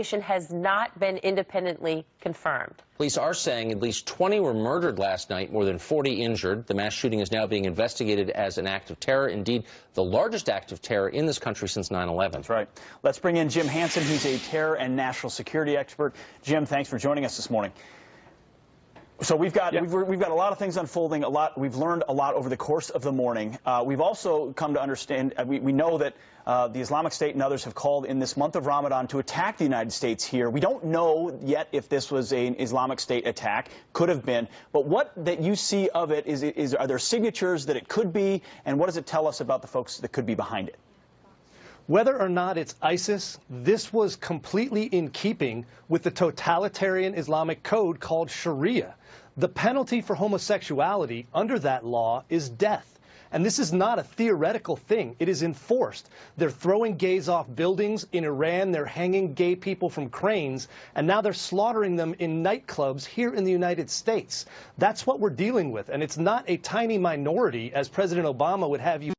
has not been independently confirmed. Police are saying at least 20 were murdered last night, more than 40 injured. The mass shooting is now being investigated as an act of terror, indeed the largest act of terror in this country since 9/11. That's right. Let's bring in Jim Hanson. He's a terror and national security expert. Jim, thanks for joining us this morning. So we've got a lot of things unfolding. We've learned a lot over the course of the morning. We've also come to understand. We know that the Islamic State and others have called in this month of Ramadan to attack the United States here. We don't know yet if this was an Islamic State attack. Could have been. But what that you see of it are there signatures that it could be, and what does it tell us about the folks that could be behind it? Whether or not it's ISIS, this was completely in keeping with the totalitarian Islamic code called Sharia. The penalty for homosexuality under that law is death. And this is not a theoretical thing. It is enforced. They're throwing gays off buildings. In Iran, they're hanging gay people from cranes. And now they're slaughtering them in nightclubs here in the United States. That's what we're dealing with. And it's not a tiny minority, as President Obama would have you.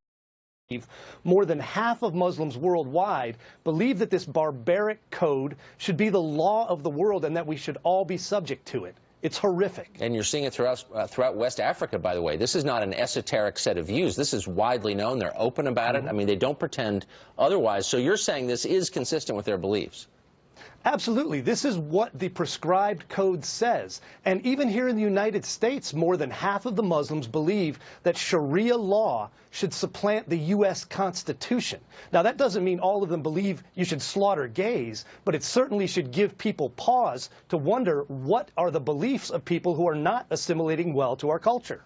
More than half of Muslims worldwide believe that this barbaric code should be the law of the world and that we should all be subject to it. It's horrific. And you're seeing it throughout West Africa, by the way. This is not an esoteric set of views. This is widely known. They're open about it. I mean, they don't pretend otherwise. So you're saying this is consistent with their beliefs? Absolutely. This is what the prescribed code says. And even here in the United States, more than half of the Muslims believe that Sharia law should supplant the U.S. Constitution. Now, that doesn't mean all of them believe you should slaughter gays, but it certainly should give people pause to wonder what are the beliefs of people who are not assimilating well to our culture.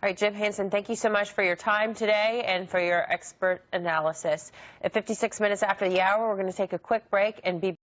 All right, Jim Hanson, thank you so much for your time today and for your expert analysis. At 56 minutes after the hour, we're going to take a quick break and be